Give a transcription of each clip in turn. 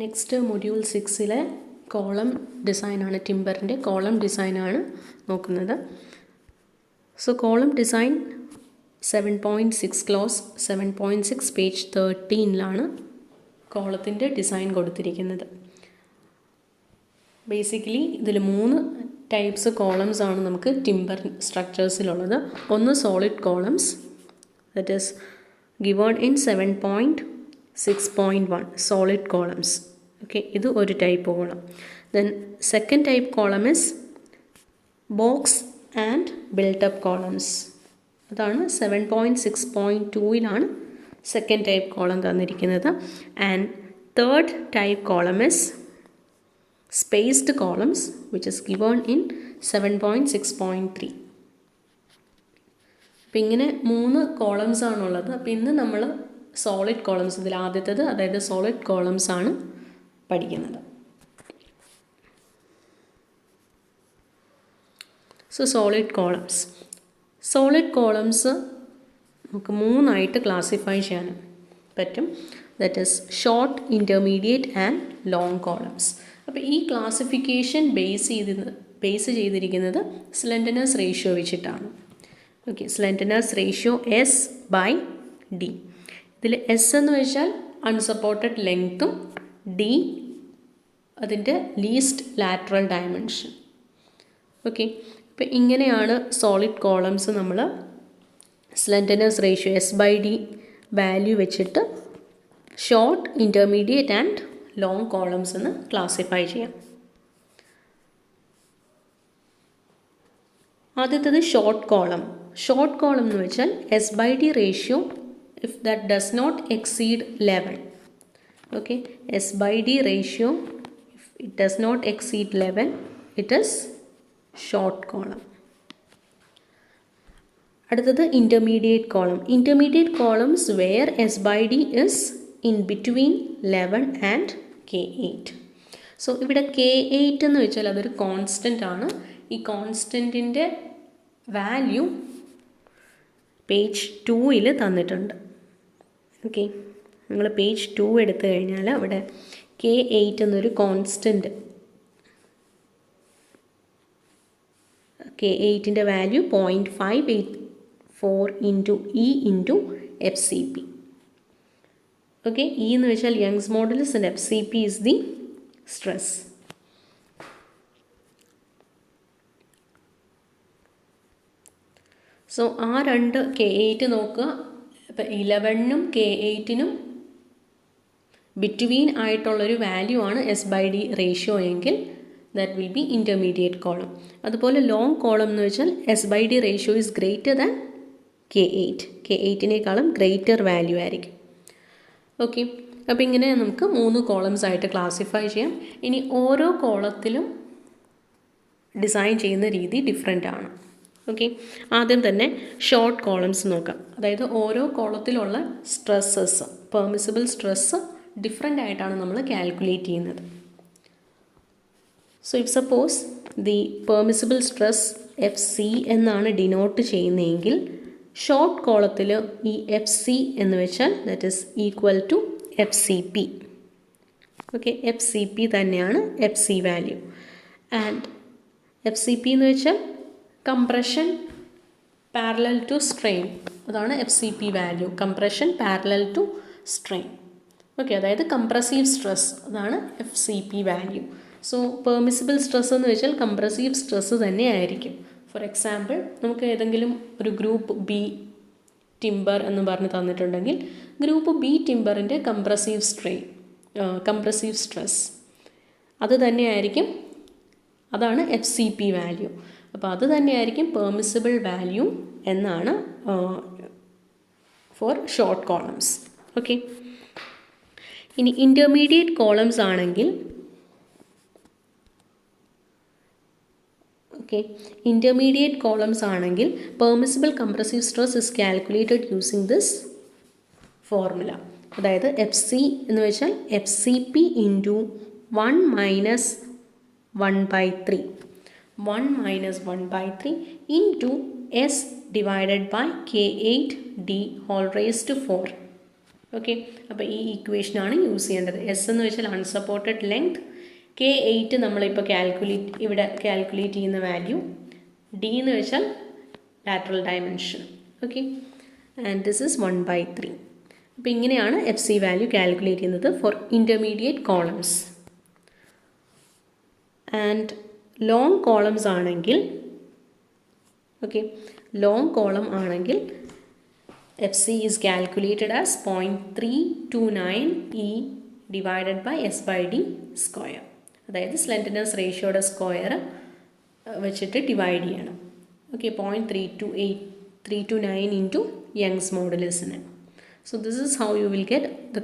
Next module 6-ലെ column ഡിസൈനാണ്, ടിമ്പറിൻ്റെ column ഡിസൈനാണ് നോക്കുന്നത്. So column design 7.6 clause 7.6 page 13-ലാണ് കോളത്തിൻ്റെ ഡിസൈൻ കൊടുത്തിരിക്കുന്നത്. ബേസിക്കലി ഇതിൽ 3 ടൈപ്സ് കോളംസ് ആണ് നമുക്ക് ടിമ്പർ സ്ട്രക്ചേഴ്സിലുള്ളത്. ഒന്ന് solid columns, that is given in 7.6.1 solid columns. Okay, ഇത് ഒരു type column. Then second type column is box and built up columns. അതാണ് 7.6.2-ലാണ് സെക്കൻഡ് ടൈപ്പ് കോളം തന്നിരിക്കുന്നത്. And third type column is spaced columns, which is given in 7.6.3. അപ്പം ഇങ്ങനെ 3 columns ആണുള്ളത്. അപ്പം ഇന്ന് നമ്മൾ സോളിഡ് കോളംസ്, ഇതിൽ ആദ്യത്തേത് അതായത് സോളിഡ് കോളംസ് ആണ് പഠിക്കുന്നത്. സോ സോളിഡ് കോളംസ് നമുക്ക് 3 ക്ലാസിഫൈ ചെയ്യാൻ പറ്റും. That is short, intermediate and long columns. അപ്പോൾ ഈ ക്ലാസിഫിക്കേഷൻ ബേസ് ചെയ്തിരിക്കുന്നത് സ്ലെൻഡർനെസ് റേഷ്യോ വെച്ചിട്ടാണ്. Okay, slenderness ratio S/D. ഇതിൽ S എന്ന് വെച്ചാൽ അൺസപ്പോർട്ടഡ് ലെങ്ത്തും, D അതിൻ്റെ ലീസ്റ്റ് ലാറ്ററൽ ഡയമെൻഷൻ. ഓക്കെ, അപ്പോൾ ഇങ്ങനെയാണ് സോളിഡ് കോളംസ് നമ്മൾ സ്ലെൻഡർനെസ് റേഷ്യോ S/D വാല്യൂ വെച്ചിട്ട് short, intermediate and long columns എന്ന് ക്ലാസിഫൈ ചെയ്യാം. ആദ്യത്തേത് ഷോർട്ട് കോളം എന്ന് വെച്ചാൽ S/D ratio if that does not exceed 11. Okay, S/D ratio if it does not exceed 11 it is short column. അടുത്തത് intermediate columns where S/D is in between 11 and K8. So ഇവിടെ K8 എന്ന് വെച്ചാൽ അതൊരു constant ആണ്. ഈ കോൺസ്റ്റൻറ്റിൻ്റെ value page 2-ൽ തന്നിട്ടുണ്ട്. Okay, നിങ്ങൾ page 2 എടുത്തു കഴിഞ്ഞാൽ അവിടെ K8 എന്നൊരു കോൺസ്റ്റൻറ്റ്, K8ൻ്റെ value 0.584 into E into FCP. Okay, E എന്ന് വെച്ചാൽ Young's modulus and FCP is the stress. So ആ രണ്ട് K8 നോക്കുക. ഇപ്പം 11-നും K8-നും ബിറ്റ്വീൻ ആയിട്ടുള്ളൊരു വാല്യൂ ആണ് S/D റേഷ്യോ എങ്കിൽ that will be intermediate column. അതുപോലെ ലോങ് കോളം എന്ന് വെച്ചാൽ S/D ratio is greater than K8. K8-നേക്കാളും ഗ്രേറ്റർ വാല്യൂ ആയിരിക്കും. ഓക്കെ, അപ്പോൾ ഇങ്ങനെ നമുക്ക് 3 കോളംസ് ആയിട്ട് ക്ലാസിഫൈ ചെയ്യാം. ഇനി ഓരോ കോളത്തിലും ഡിസൈൻ ചെയ്യുന്ന രീതി ഡിഫറെൻ്റ് ആണ്. ഓക്കെ, ആദ്യം തന്നെ ഷോർട്ട് കോളംസ് നോക്കാം. അതായത് ഓരോ കോളത്തിലുള്ള സ്ട്രെസ്സസ്, പെർമിസിബിൾ സ്ട്രെസ്സ് ഡിഫറെൻ്റ് ആയിട്ടാണ് നമ്മൾ കാൽക്കുലേറ്റ് ചെയ്യുന്നത്. So if suppose the permissible stress FC എന്നാണ് ഡിനോട്ട് ചെയ്യുന്നതെങ്കിൽ ഷോർട്ട് കോളത്തിൽ ഈ FC എന്ന് വെച്ചാൽ that is equal to FCP. Okay, FCP തന്നെയാണ് FC വാല്യൂ. ആൻഡ് FCP എന്ന് വെച്ചാൽ കംപ്രഷൻ പാരലൽ ടു സ്ട്രെയിൻ, അതാണ് FCP value, compression parallel to strain. Okay, അതായത് കംപ്രസീവ് സ്ട്രെസ്, അതാണ് FCP value. So permissible stress എന്ന് വെച്ചാൽ കംപ്രസീവ് സ്ട്രെസ് തന്നെ ആയിരിക്കും. ഫോർ എക്സാമ്പിൾ, നമുക്ക് ഏതെങ്കിലും ഒരു ഗ്രൂപ്പ് B ടിമ്പർ എന്ന് പറഞ്ഞ് തന്നിട്ടുണ്ടെങ്കിൽ ഗ്രൂപ്പ് B ടിമ്പറിൻ്റെ കംപ്രസീവ് സ്ട്രെസ് അത് തന്നെയായിരിക്കും, അതാണ് FCP വാല്യൂ. അപ്പോൾ അത് തന്നെയായിരിക്കും പെർമിസിബിൾ വാല്യൂ എന്നാണ് ഫോർ ഷോർട്ട് കോളംസ്. ഓക്കെ, ഇനി ഇൻ്റർമീഡിയറ്റ് കോളംസ് ആണെങ്കിൽ intermediate columns ആണെങ്കിൽ permissible compressive stress is calculated using this formula. അതായത് FC എന്ന് വെച്ചാൽ FCP into 1 minus 1/3 into S divided by K8D whole raise to 4. Okay, അപ്പോൾ ഈ ഇക്വേഷനാണ് use ചെയ്യേണ്ടത്. എസ് എന്ന് വെച്ചാൽ അൺസപ്പോർട്ടഡ് ലെങ്ത്, K8 നമ്മളിപ്പോൾ ഇവിടെ കാൽക്കുലേറ്റ് ചെയ്യുന്ന വാല്യൂ, ഡി എന്ന് വെച്ചാൽ lateral dimension. Okay, and this is 1/3. അപ്പോൾ ഇങ്ങനെയാണ് FC വാല്യൂ കാൽക്കുലേറ്റ് ചെയ്യുന്നത് for intermediate columns. And long columns ആണെങ്കിൽ, ഓക്കെ, ലോങ് കോളം ആണെങ്കിൽ FC is calculated as 0.329 E divided by S/D square. അതായത് സ്ലെൻഡർനെസ് റേഷ്യോയുടെ സ്ക്വയർ വെച്ചിട്ട് ഡിവൈഡ് ചെയ്യണം. ഓക്കെ, 0.329 ഇൻറ്റു യങ്സ് മോഡുലസിന്. So this is how you will get the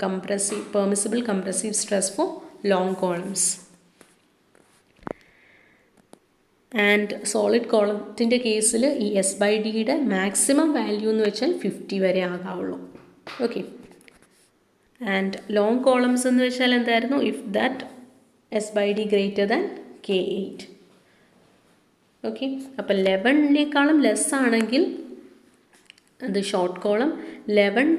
permissible compressive stress for long columns. And solid കോളത്തിൻ്റെ കേസിൽ ഈ S/Dയുടെ maximum value എന്ന് വെച്ചാൽ 50 വരെ ആകാവുള്ളൂ. ഓക്കെ, ആൻഡ് ലോങ് കോളംസ് എന്ന് വെച്ചാൽ എന്തായിരുന്നു? If that S/D greater than K8. Okay, അപ്പോൾ 11നേക്കാളും ലെസ് ആണെങ്കിൽ അത് ഷോർട്ട് കോളം, 11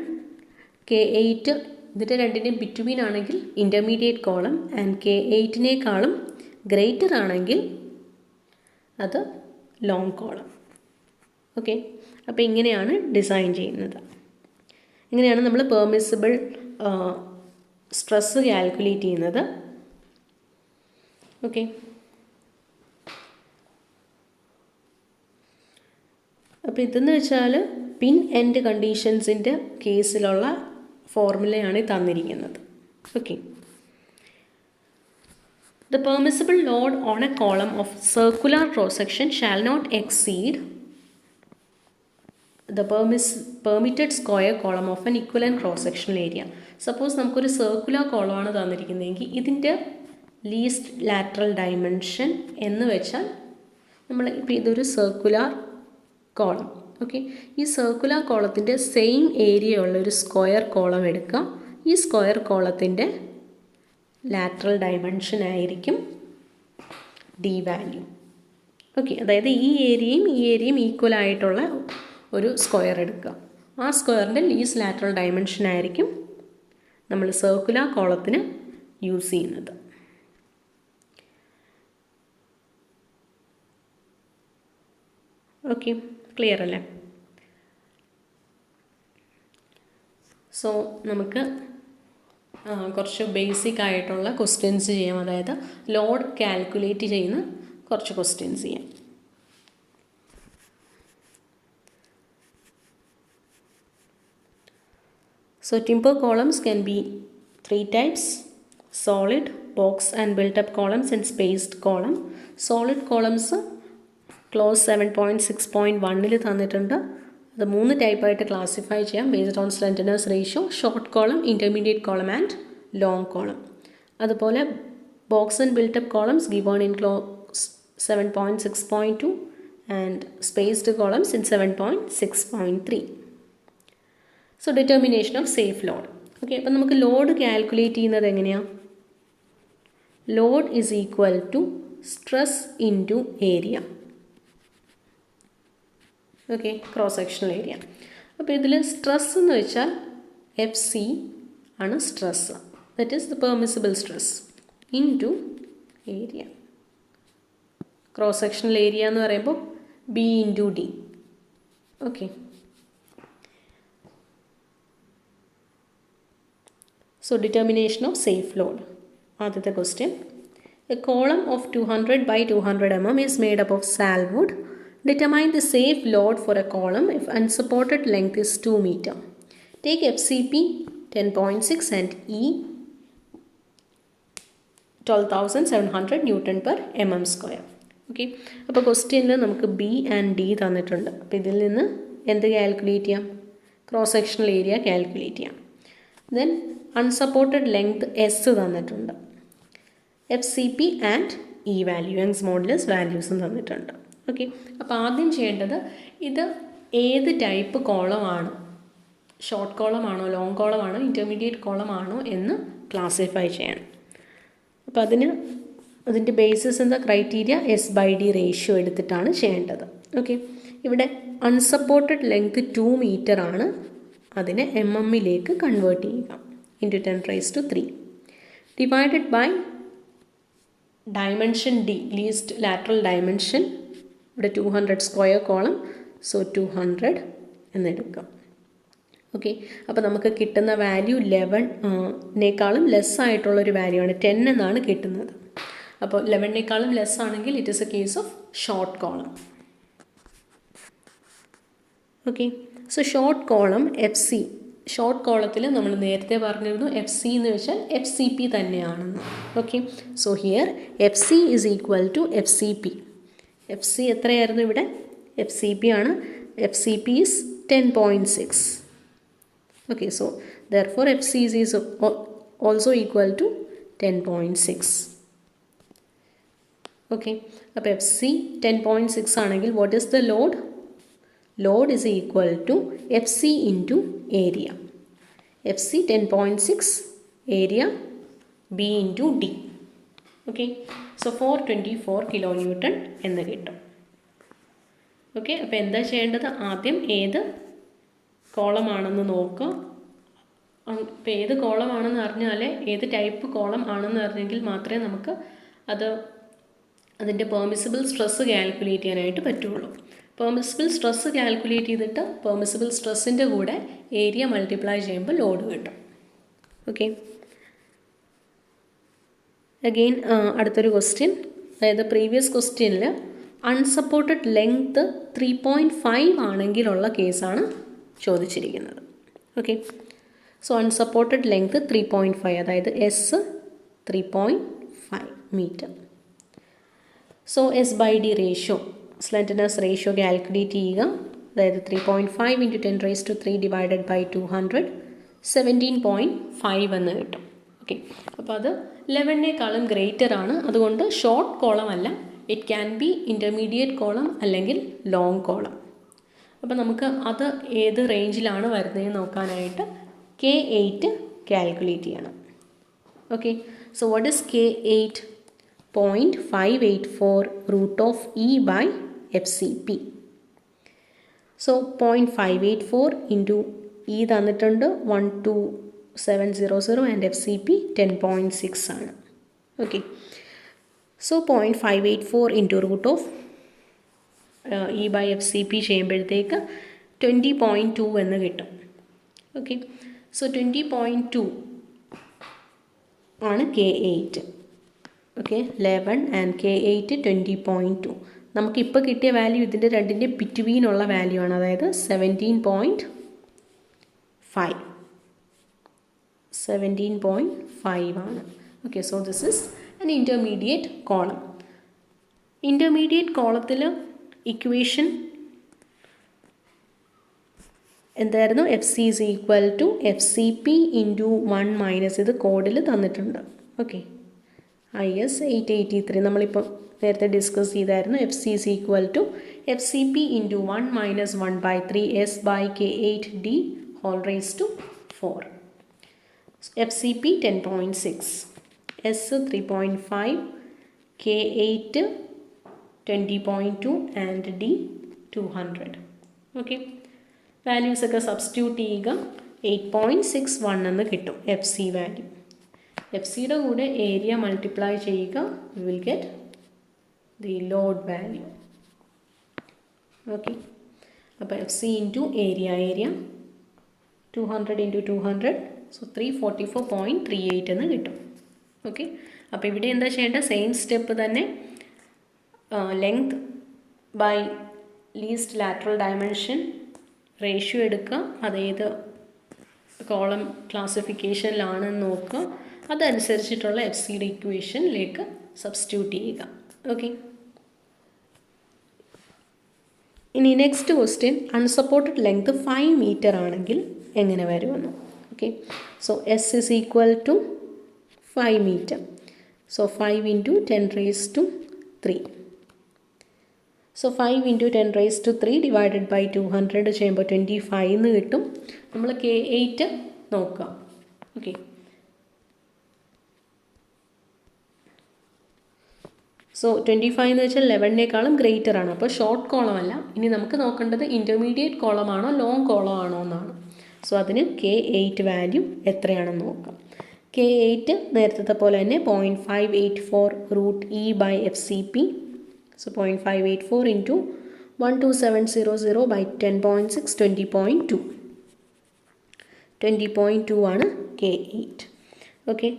K8 ഇതിൻ്റെ രണ്ടിൻ്റെയും ബിറ്റ്വീൻ ആണെങ്കിൽ ഇൻ്റർമീഡിയറ്റ് കോളം, ആൻഡ് K8നേക്കാളും ഗ്രേറ്റർ ആണെങ്കിൽ അത് ലോങ് കോളം. ഓക്കെ, അപ്പോൾ ഇങ്ങനെയാണ് ഡിസൈൻ ചെയ്യുന്നത്. ഇങ്ങനെയാണ് നമ്മൾ പെർമിസിബിൾ സ്ട്രെസ്സ് കാൽക്കുലേറ്റ് ചെയ്യുന്നത്. ഓക്കെ, അപ്പോൾ ഇതെന്ന് വെച്ചാൽ പിൻ എൻഡ് കണ്ടീഷൻസിൻ്റെ കേസിലുള്ള ഫോർമുലയാണ് തന്നിരിക്കുന്നത്. Okay, the permissible load on a column of circular cross section shall not exceed the permitted square column of an equivalent cross sectional area. Suppose നമുക്കൊരു circular കോളമാണ് തന്നിരിക്കുന്നതെങ്കിൽ ഇതിൻ്റെ least lateral dimension എന്ന് വെച്ചാൽ നമ്മൾ ഇപ്പോൾ ഇതൊരു സർക്കുലർ കോളം. ഓക്കെ, ഈ circular കോളത്തിൻ്റെ same area ഉള്ള ഒരു സ്ക്വയർ കോളം എടുക്കുക. ഈ സ്ക്വയർ കോളത്തിൻ്റെ ലാറ്ററൽ ഡയമെൻഷൻ ആയിരിക്കും ഡി വാല്യൂ. ഓക്കെ, അതായത് ഈ ഏരിയയും ഈക്വൽ ആയിട്ടുള്ള ഒരു സ്ക്വയർ എടുക്കുക. ആ സ്ക്വയറിൻ്റെ ലീസ്റ്റ് ലാറ്ററൽ ഡയമെൻഷൻ ആയിരിക്കും നമ്മൾ സർക്കുലർ കോളത്തിന് യൂസ് ചെയ്യുന്നത്. ഓക്കെ, ക്ലിയർ അല്ലേ? സോ നമുക്ക് കുറച്ച് ബേസിക് ആയിട്ടുള്ള ക്വസ്റ്റ്യൻസ് ചെയ്യാം. അതായത് ലോഡ് കാൽക്കുലേറ്റ് ചെയ്യുന്ന കുറച്ച് ക്വസ്റ്റ്യൻസ് ചെയ്യാം. So timber columns can be 3 types: solid, box and built-up columns and spaced column. Solid columns clause 7.6.1 തന്നിട്ടുണ്ട്. അത് 3 ടൈപ്പായിട്ട് ക്ലാസിഫൈ ചെയ്യാം based on slenderness ratio: short column, intermediate column and long column. അതുപോലെ box and built up columns given in clause 7.6.2 and spaced columns in 7.6.3. So determination of safe load. Okay, അപ്പം നമുക്ക് load calculate ചെയ്യുന്നത് എങ്ങനെയാണ്? Load is equal to stress into area. Okay, cross sectional area. അപ്പോൾ ഇതിൽ stress എന്ന് വെച്ചാൽ FC ആണ് stress, that is the permissible stress into area. Cross sectional area എന്ന് പറയുമ്പോൾ B into D. Okay, so determination of safe load. ആദ്യത്തെ question: a column of 200 by 200 mm is made up of salwood. Determine the safe load for a column if unsupported length is 2 meter. Take FCP 10.6 and E 12,700 Newton per mm square. Okay, അപ്പോൾ ക്വസ്റ്റ്യനിൽ നമുക്ക് B and D തന്നിട്ടുണ്ട്. അപ്പോൾ ഇതിൽ നിന്ന് എന്ത് calculate ചെയ്യാം? Cross sectional area calculate ചെയ്യാം. ദെൻ അൺസപ്പോർട്ടഡ് ലെങ്ത് S തന്നിട്ടുണ്ട്. FCP and E value, Young's modulus വാല്യൂസും തന്നിട്ടുണ്ട്. ഓക്കെ, അപ്പോൾ ആദ്യം ചെയ്യേണ്ടത് ഇത് ഏത് ടൈപ്പ് കോളമാണ്, ഷോർട്ട് കോളമാണോ, ലോങ് കോളമാണോ, ഇൻ്റർമീഡിയറ്റ് കോളമാണോ എന്ന് ക്ലാസിഫൈ ചെയ്യണം. അപ്പോൾ അതിൻ്റെ ബേസിസ് എന്താ? ക്രൈറ്റീരിയ S/D റേഷ്യോ എടുത്തിട്ടാണ് ചെയ്യേണ്ടത്. ഓക്കെ, ഇവിടെ അൺസപ്പോർട്ടഡ് ലെങ്ത് 2 മീറ്റർ ആണ് അതിനെ mm കൺവേർട്ട് ചെയ്യുക into 10⁻³ divided by dimension D, least lateral dimension, ഇവിടെ 200 സ്ക്വയർ കോളം, സോ 200 എന്നെടുക്കാം. ഓക്കെ, അപ്പോൾ നമുക്ക് കിട്ടുന്ന വാല്യൂ 11 ലെസ് ആയിട്ടുള്ളൊരു വാല്യൂ ആണ്, 10 എന്നാണ് കിട്ടുന്നത്. അപ്പോൾ 11 ലെസ് ആണെങ്കിൽ it is a case of short column. Okay, so short column F C, short കോളത്തിൽ നമ്മൾ നേരത്തെ പറഞ്ഞിരുന്നു എഫ് സി എന്ന് വെച്ചാൽ എഫ് സി പി തന്നെയാണെന്ന്. Okay, so here F C is equal to F C P. F C എത്രയായിരുന്നു ഇവിടെ? F C P ആണ്. F C P is 10.6. Okay, so therefore F C is also equal to 10.6. Okay, അപ്പോൾ F C 10.6 ആണെങ്കിൽ what is the load? Load is equal to FC into area. FC 10.6, area B into D. Okay, so 424 kilonewton എന്ന് കിട്ടും. Okay, അപ്പോൾ എന്താ ചെയ്യേണ്ടത്? ആദ്യം ഏത് കോളമാണെന്ന് നോക്കുക. ഇപ്പോൾ ഏത് കോളമാണെന്ന് അറിഞ്ഞാൽ, ഏത് ടൈപ്പ് കോളം ആണെന്ന് അറിഞ്ഞെങ്കിൽ മാത്രമേ നമുക്ക് അതിൻ്റെ പെർമിസിബിൾ സ്ട്രെസ്സ് കാൽക്കുലേറ്റ് ചെയ്യാനായിട്ട് പറ്റുള്ളൂ. പെർമിസിബിൾ സ്ട്രെസ്സ് കാൽക്കുലേറ്റ് ചെയ്തിട്ട് പെർമിസിബിൾ സ്ട്രെസ്സിൻ്റെ കൂടെ ഏരിയ മൾട്ടിപ്ലൈ ചെയ്യുമ്പോൾ ലോഡ് കിട്ടും. ഓക്കെ, അഗെയിൻ അടുത്തൊരു ക്വസ്റ്റ്യൻ, അതായത് പ്രീവിയസ് ക്വസ്റ്റ്യനിൽ അൺസപ്പോർട്ടഡ് ലെങ്ത് 3.5 ആണെങ്കിലുള്ള കേസാണ് ചോദിച്ചിരിക്കുന്നത്. ഓക്കെ, സോ അൺസപ്പോർട്ടഡ് ലെങ്ത് 3.5, അതായത് S 3.5 metre. So S by D ratio, slenderness ratio calculate ചെയ്യുക. അതായത് 3.5 ഇൻറ്റു 10⁻³ ഡിവൈഡഡ് ബൈ 200, 17.5 എന്ന് കിട്ടും. ഓക്കെ, അപ്പോൾ അത് 11 ഗ്രേറ്റർ ആണ്. അതുകൊണ്ട് ഷോർട്ട് കോളം അല്ല, it can be intermediate column അല്ലെങ്കിൽ ലോങ് കോളം. അപ്പോൾ നമുക്ക് അത് ഏത് റേഞ്ചിലാണ് വരുന്നതെന്ന് നോക്കാനായിട്ട് K8 കാൽക്കുലേറ്റ് ചെയ്യണം. Okay, so what is K8? 0.584 root of E by FCP. So 0.584 into E തന്നിട്ടുണ്ട് 12700 and FCP 10.6 ആണ്. Okay, so 0.584 into root of E by FCP ചെയ്യുമ്പോഴത്തേക്ക് 20.2 എന്ന് കിട്ടും. ഓക്കെ, സോ 20.2 ആണ് K8. Okay, 11 and K8 20.2. നമുക്കിപ്പോൾ കിട്ടിയ value ഇതിൻ്റെ രണ്ടിൻ്റെ ബിറ്റ്വീൻ ഉള്ള വാല്യൂ ആണ്, അതായത് 17.5 ആണ്. Okay, so this is an intermediate column. Intermediate കോളത്തിൽ ഇക്വേഷൻ എന്തായിരുന്നു? F C is equal to F C P into 1 minus, ഇത് കോഡിൽ തന്നിട്ടുണ്ട്. ഓക്കെ, IS 883 നമ്മളിപ്പോൾ നേരത്തെ ഡിസ്കസ് ചെയ്തായിരുന്നു. F C is equal to F C P into 1 minus 1/3 S by K8D whole raise to 4. F C P 10.6, S 3.5, K8 20.2 and D 200. Okay, values ഒക്കെ substitute ചെയ്യുക. 8.61 എന്ന് കിട്ടും എഫ് സി വാല്യൂ. എഫ് സിയുടെ കൂടെ area multiply ചെയ്യുക, you will get the load value. Okay, അപ്പോൾ F C into area 200 into 200, so 344.38 എന്ന് കിട്ടും. ഓക്കെ, അപ്പോൾ ഇവിടെ എന്താ ചെയ്യേണ്ടത്? സെയിം സ്റ്റെപ്പ് തന്നെ, length by least lateral dimension ratio എടുക്കുക, അതേത് കോളം ക്ലാസിഫിക്കേഷനിലാണെന്ന് നോക്കുക, അതനുസരിച്ചിട്ടുള്ള എഫ് സിയുടെ ഇക്വേഷനിലേക്ക് സബ്സ്റ്റിറ്റ്യൂട്ട് ചെയ്യുക. ഓക്കെ, ഇനി next question, unsupported length 5 metre ആണെങ്കിൽ എങ്ങനെ വരുമെന്ന്. Okay, so S is equal to 5 metre. So 5 into 10⁻³ so 5 into 10⁻³ divided by 200 ചെയ്യുമ്പോൾ 25 എന്ന് കിട്ടും. നമ്മൾ K8 നോക്കുക. ഓക്കെ, സോ 25 എന്ന് വെച്ചാൽ 11 ഗ്രേറ്റർ ആണ്. അപ്പോൾ ഷോർട്ട് കോളം അല്ല. ഇനി നമുക്ക് നോക്കേണ്ടത് ഇൻ്റർമീഡിയറ്റ് കോളമാണോ ലോങ് കോളം ആണോ എന്നാണ്. സോ അതിന് K8 വാല്യൂ എത്രയാണെന്ന് നോക്കാം. K8 നേരത്തെ പോലെ തന്നെ 0.584√E/FCP. So 0.584 into 12700 by 10.6 20.2. 20.2 ആണ് K8. ഓക്കെ,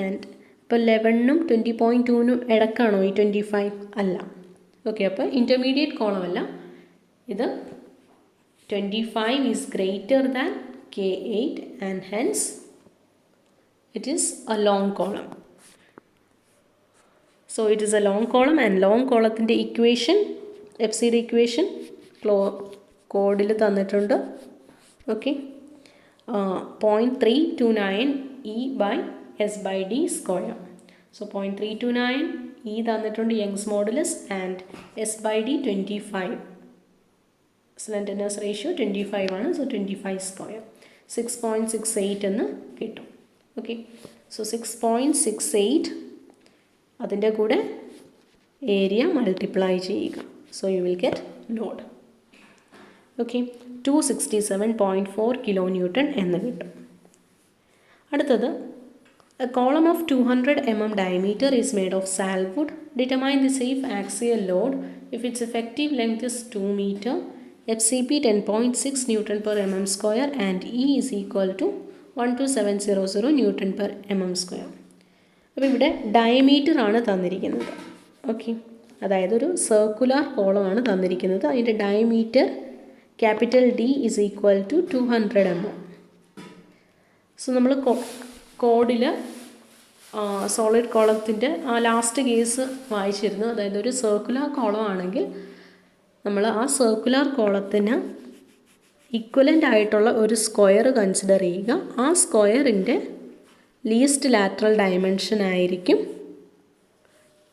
ആൻഡ് ഇപ്പോൾ 11-നും 20.2-നും ഇടക്കാണോ ഈ 25? അല്ല. ഓക്കെ, അപ്പോൾ ഇൻ്റർമീഡിയറ്റ് കോളം അല്ല, ഇത് 25 is greater than K8 and hence it is a long column. So it is a long column and long കോളത്തിൻ്റെ ഇക്വേഷൻ, FCയുടെ ഇക്വേഷൻ കോഡിൽ തന്നിട്ടുണ്ട്. Okay, 0.329 E/S/D square. So 0.329 E തന്നിട്ടുണ്ട്, Young's modulus, and S/D 25, slenderness ratio 25 ആണ്. So 25 square 6.68 എന്ന് കിട്ടും. Okay, so 6.68 അതിൻ്റെ കൂടെ ഏരിയ മൾട്ടിപ്ലൈ ചെയ്യുക. So you will get load. Okay, 267.4 kN എന്ന് കിട്ടും. അടുത്തത്, a column of 200 mm diameter is made of salwood. Determine the safe axial load if its effective length is 2 meter, FCP 10.6 Newton per mm square and E is equal to 12700 Newton per mm square. അപ്പോൾ ഇവിടെ diameter ആണ് തന്നിരിക്കുന്നത്. Okay, അതായത് ഒരു circular കോളമാണ് തന്നിരിക്കുന്നത്. അതിൻ്റെ diameter capital D is equal to 200 mm. So നമ്മൾ കോഡിൽ സോളിഡ് കോളത്തിൻ്റെ ആ ലാസ്റ്റ് കേസ് വായിച്ചിരുന്നു. അതായത് ഒരു സർക്കുലർ കോളം ആണെങ്കിൽ നമ്മൾ ആ സർക്കുലർ കോളത്തിന് ഇക്വലൻ്റ് ആയിട്ടുള്ള ഒരു സ്ക്വയർ കൺസിഡർ ചെയ്യുക. ആ സ്ക്വയറിൻ്റെ ലീസ്റ്റ് ലാറ്ററൽ ഡയമെൻഷൻ ആയിരിക്കും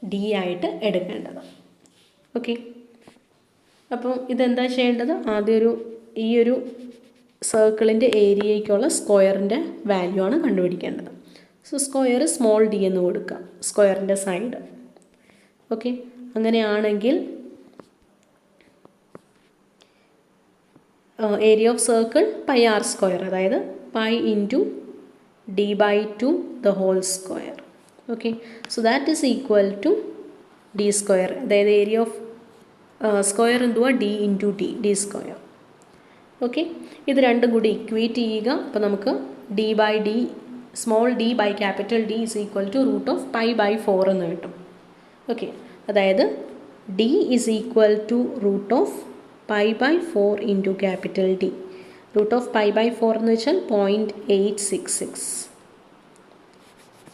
D ആയിട്ട് എടുക്കേണ്ടത്. ഓക്കെ, അപ്പോൾ ഇതെന്താ ചെയ്യേണ്ടത്? ആദ്യം ഈ ഒരു സർക്കിളിൻ്റെ ഏരിയയ്ക്കുള്ള സ്ക്വയറിൻ്റെ വാല്യൂ ആണ് കണ്ടുപിടിക്കേണ്ടത്. സോ സ്ക്വയർ സ്മോൾ d എന്ന് കൊടുക്കുക, സ്ക്വയറിൻ്റെ സൈഡ്. ഓക്കെ, അങ്ങനെയാണെങ്കിൽ ഏരിയ ഓഫ് സർക്കിൾ πr², അതായത് π into d/2 the whole square. Okay, so that is equal to d². അതായത് ഏരിയ ഓഫ് സ്ക്വയർ എന്തുവാ? d into d square. Okay, ഇത് രണ്ടും കൂടി ഇക്വേറ്റ് ചെയ്യുക. അപ്പോൾ നമുക്ക് d/d small d by capital D is equal to √π/4 എന്ന് കിട്ടും. ഓക്കെ, അതായത് D is equal to √π/4 into capital D. √π/4 എന്ന് വെച്ചാൽ 0.866.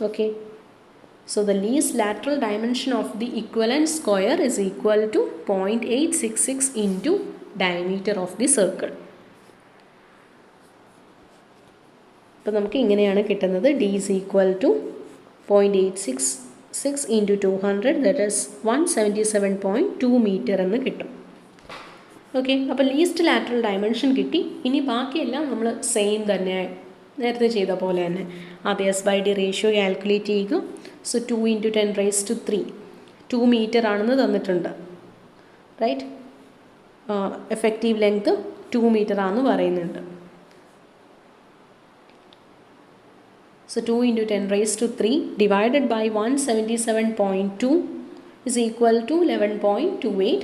Okay, so the least lateral dimension of the equivalent square is equal to 0.866 into diameter of the circle. അപ്പോൾ നമുക്ക് ഇങ്ങനെയാണ് കിട്ടുന്നത്. D is equal to 0.866 into 200, that is 177.2 meter എന്ന് കിട്ടും. Okay, അപ്പോൾ least lateral dimension കിട്ടി. ഇനി ബാക്കിയെല്ലാം നമ്മൾ സെയിം തന്നെ നേരത്തെ ചെയ്ത പോലെ തന്നെ ആദ്യം S/D റേഷ്യോ കാൽക്കുലേറ്റ് ചെയ്യുക. സോ 2 × 10⁻³ 2 മീറ്റർ ആണെന്ന് തന്നിട്ടുണ്ട്, റൈറ്റ്. എഫക്റ്റീവ് ലെങ്ത് 2 മീറ്റർ ആണെന്ന് പറയുന്നുണ്ട്. So 2 × 10⁻³ divided by 177.2 is equal to 11.28.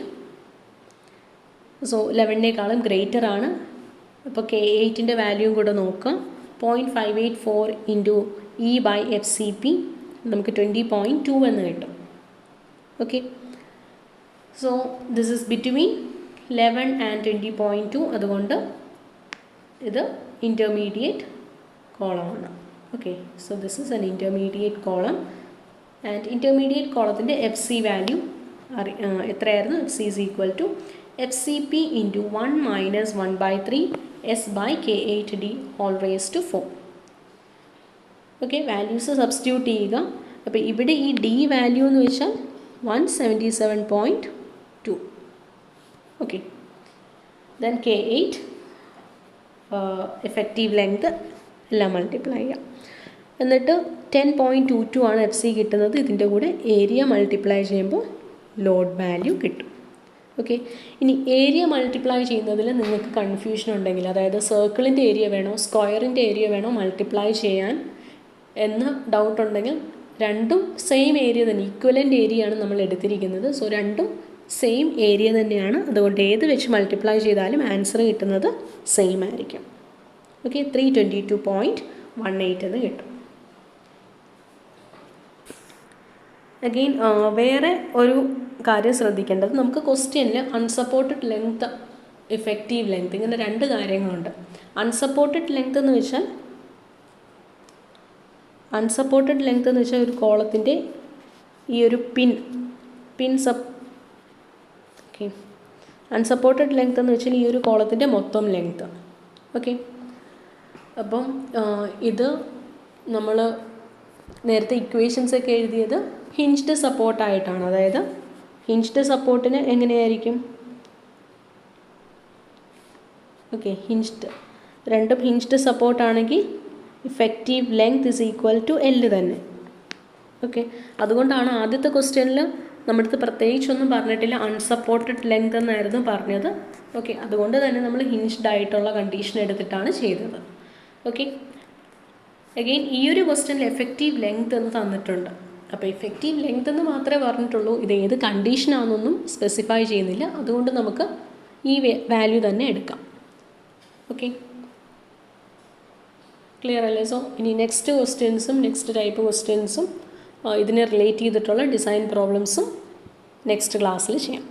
So 11-നേക്കാളും ഗ്രേറ്റർ ആണ്. അപ്പോൾ K8-ൻ്റെ വാല്യൂവും കൂടെ നോക്കാം. 0.584 ഇൻറ്റു E/FCP നമുക്ക് 20.2 എന്ന് കിട്ടും. Okay, so this is between 11 and 20.2. അതുകൊണ്ട് ഇത് ഇൻ്റർമീഡിയറ്റ് കോളമാണ്. Okay, so this is an intermediate column and intermediate കോളത്തിൻ്റെ FC വാല്യൂ എത്രയായിരുന്നു? FC is equal to FCP into 1 minus 1/3 S/K8D all raised to 4. Okay, values substitute ചെയ്യുക. അപ്പോൾ ഇവിടെ ഈ D value എന്ന് വെച്ചാൽ 177.2. Okay, then K8 effective length എല്ലാം multiply ചെയ്യാം. എന്നിട്ട് 10.22 ആണ് FC കിട്ടുന്നത്. ഇതിൻ്റെ കൂടെ ഏരിയ മൾട്ടിപ്ലൈ ചെയ്യുമ്പോൾ ലോഡ് വാല്യൂ കിട്ടും. ഓക്കെ. ഇനി ഏരിയ മൾട്ടിപ്ലൈ ചെയ്യുന്നതിൽ നിങ്ങൾക്ക് കൺഫ്യൂഷൻ ഉണ്ടെങ്കിൽ, അതായത് സർക്കിളിൻ്റെ ഏരിയ വേണോ സ്ക്വയറിൻ്റെ ഏരിയ വേണോ മൾട്ടിപ്ലൈ ചെയ്യാൻ എന്ന് ഡൗട്ട് ഉണ്ടെങ്കിൽ, രണ്ടും സെയിം ഏരിയ തന്നെ, ഈക്വലൻ്റ് ഏരിയയാണ് നമ്മൾ എടുത്തിരിക്കുന്നത്. സോ രണ്ടും സെയിം ഏരിയ തന്നെയാണ്. അതുകൊണ്ട് ഏത് വെച്ച് മൾട്ടിപ്ലൈ ചെയ്താലും ആൻസർ കിട്ടുന്നത് സെയിം ആയിരിക്കും. ഓക്കെ, 322.18 എന്ന് കിട്ടും. അഗെയിൻ വേറെ ഒരു കാര്യം ശ്രദ്ധിക്കേണ്ടത്, നമുക്ക് ക്വസ്റ്റ്യനിൽ അൺസപ്പോർട്ടഡ് ലെങ്ത്, ഇഫക്റ്റീവ് ലെങ്ത്, ഇങ്ങനെ രണ്ട് കാര്യങ്ങളുണ്ട്. അൺസപ്പോർട്ടഡ് ലെങ്ത് എന്ന് വെച്ചാൽ ഒരു കോളത്തിൻ്റെ ഈ ഒരു പിൻ ഓക്കെ. അൺസപ്പോർട്ടഡ് ലെങ്ത് എന്ന് വെച്ചാൽ ഈ ഒരു കോളത്തിൻ്റെ മൊത്തം ലെങ്ത്. ഓക്കെ. അപ്പം ഇത് നമ്മൾ നേരത്തെ ഇക്വേഷൻസ് ഒക്കെ എഴുതിയത് ഹിഞ്ച്ഡ് സപ്പോർട്ടായിട്ടാണ്. അതായത് ഹിഞ്ച്ഡ് സപ്പോർട്ടിന് എങ്ങനെയായിരിക്കും? ഓക്കെ, രണ്ടും ഹിഞ്ച്ഡ് സപ്പോർട്ടാണെങ്കിൽ effective length is equal to L തന്നെ. ഓക്കെ, അതുകൊണ്ടാണ് ആദ്യത്തെ ക്വസ്റ്റ്യനിൽ നമ്മുടെ അടുത്ത് പ്രത്യേകിച്ചൊന്നും പറഞ്ഞിട്ടില്ല, അൺസപ്പോർട്ടഡ് ലെങ്ത് എന്നായിരുന്നു പറഞ്ഞത്. ഓക്കെ, അതുകൊണ്ട് തന്നെ നമ്മൾ ഹിഞ്ച്ഡ് ആയിട്ടുള്ള കണ്ടീഷൻ എടുത്തിട്ടാണ് ചെയ്തത്. ഓക്കെ. അഗെയിൻ ഈ ഒരു ക്വസ്റ്റ്യനിൽ എഫക്റ്റീവ് ലെങ്ത് എന്ന് തന്നിട്ടുണ്ട്. അപ്പോൾ എഫക്റ്റീവ് ലെങ്ത് എന്ന് മാത്രമേ പറഞ്ഞിട്ടുള്ളൂ, ഇത് ഏത് കണ്ടീഷനാണെന്നൊന്നും സ്പെസിഫൈ ചെയ്യുന്നില്ല. അതുകൊണ്ട് നമുക്ക് ഈ വാല്യൂ തന്നെ എടുക്കാം. ഓക്കെ, ക്ലിയർ അല്ലേ? സോ ഇനി നെക്സ്റ്റ് ടൈപ്പ് ക്വസ്റ്റ്യൻസും ഇതിനെ റിലേറ്റ് ചെയ്തിട്ടുള്ള ഡിസൈൻ പ്രോബ്ലംസും നെക്സ്റ്റ് ക്ലാസ്സിൽ ചെയ്യാം.